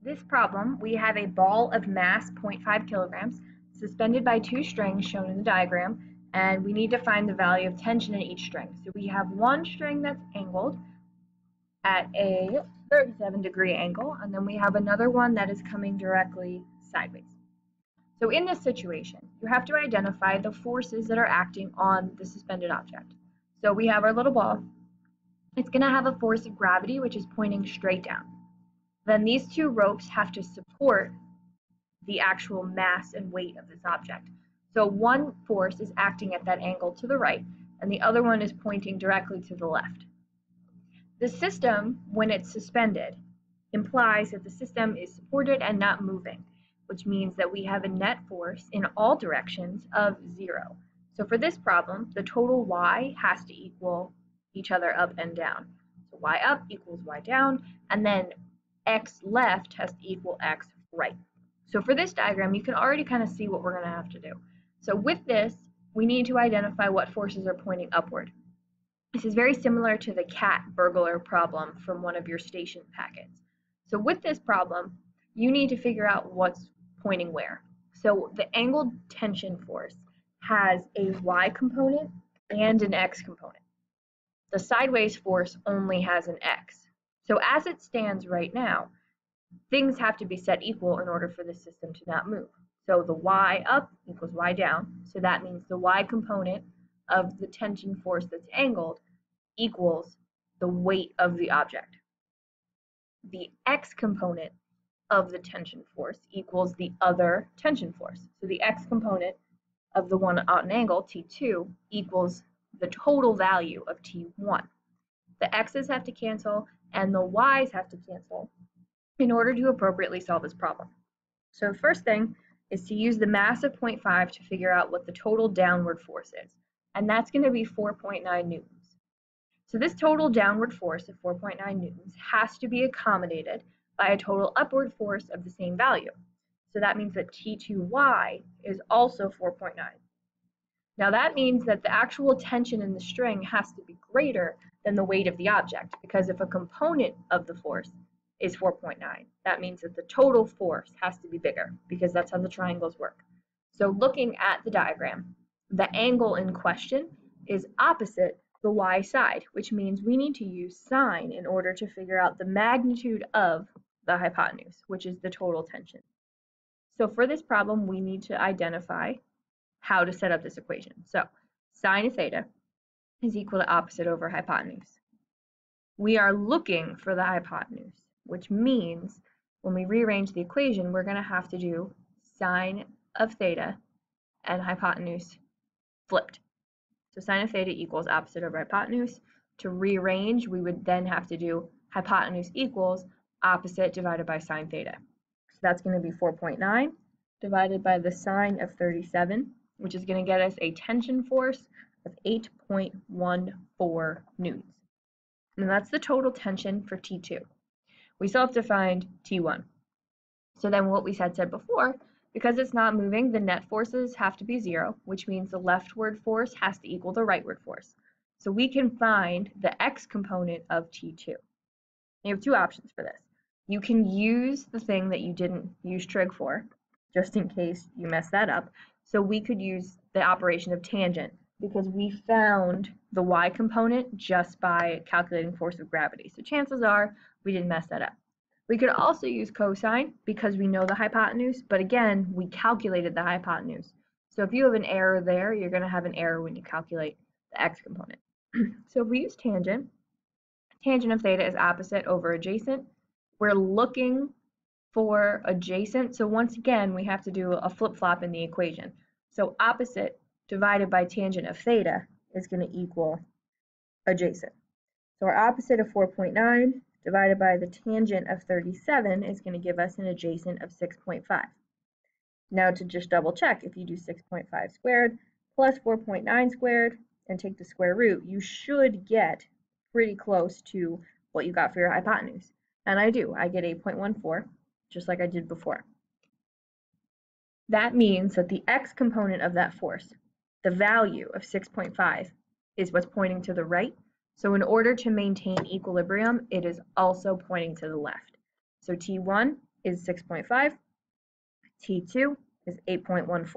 This problem, we have a ball of mass 0.5 kilograms suspended by two strings shown in the diagram, and we need to find the value of tension in each string. So we have one string that's angled at a 37-degree angle, and then we have another one that is coming directly sideways. So in this situation, you have to identify the forces that are acting on the suspended object. So we have our little ball. It's going to have a force of gravity, which is pointing straight down. Then these two ropes have to support the actual mass and weight of this object. So one force is acting at that angle to the right, and the other one is pointing directly to the left. The system, when it's suspended, implies that the system is supported and not moving, which means that we have a net force in all directions of 0. So for this problem, the total y has to equal each other up and down. So y up equals y down, and then x left has to equal x right. So for this diagram, you can already kind of see what we're going to have to do. So with this, we need to identify what forces are pointing upward. This is very similar to the cat burglar problem from one of your station packets. So with this problem, you need to figure out what's pointing where. So the angled tension force has a y component and an x component. The sideways force only has an x. So as it stands right now, things have to be set equal in order for the system to not move. So the y up equals y down. So that means the y component of the tension force that's angled equals the weight of the object. The x component of the tension force equals the other tension force. So the x component of the one at an angle, T2, equals the total value of T1. The x's have to cancel and the y's have to cancel in order to appropriately solve this problem. So the first thing is to use the mass of 0.5 to figure out what the total downward force is, and that's going to be 4.9 newtons. So this total downward force of 4.9 newtons has to be accommodated by a total upward force of the same value. So that means that T2y is also 4.9. Now that means that the actual tension in the string has to be greater than the weight of the object, because if a component of the force is 4.9, that means that the total force has to be bigger, because that's how the triangles work. So looking at the diagram, the angle in question is opposite the y side, which means we need to use sine in order to figure out the magnitude of the hypotenuse, which is the total tension. So for this problem, we need to identify how to set up this equation. So sine of theta is equal to opposite over hypotenuse. We are looking for the hypotenuse, which means when we rearrange the equation, we're going to have to do sine of theta and hypotenuse flipped. So sine of theta equals opposite over hypotenuse. To rearrange, we would then have to do hypotenuse equals opposite divided by sine theta. So that's going to be 4.9 divided by the sine of 37, which is going to get us a tension force of 8.14 newtons. And that's the total tension for T2. We still have to find T1. So then what we said before, because it's not moving, the net forces have to be 0, which means the leftward force has to equal the rightward force. So we can find the x component of T2. You have two options for this. You can use the thing that you didn't use trig for, just in case you mess that up. So we could use the operation of tangent, because we found the y component just by calculating force of gravity. So chances are we didn't mess that up. We could also use cosine because we know the hypotenuse, but again, we calculated the hypotenuse. So if you have an error there, you're going to have an error when you calculate the x component. So if we use tangent, tangent of theta is opposite over adjacent. We're looking for adjacent, so once again, we have to do a flip-flop in the equation. So opposite divided by tangent of theta is going to equal adjacent. So our opposite of 4.9 divided by the tangent of 37 is going to give us an adjacent of 6.5. Now to just double check, if you do 6.5 squared plus 4.9 squared and take the square root, you should get pretty close to what you got for your hypotenuse. And I do. I get 8.14, just like I did before. That means that the x component of that force, the value of 6.5, is what's pointing to the right. So in order to maintain equilibrium, it is also pointing to the left. So T1 is 6.5, T2 is 8.14.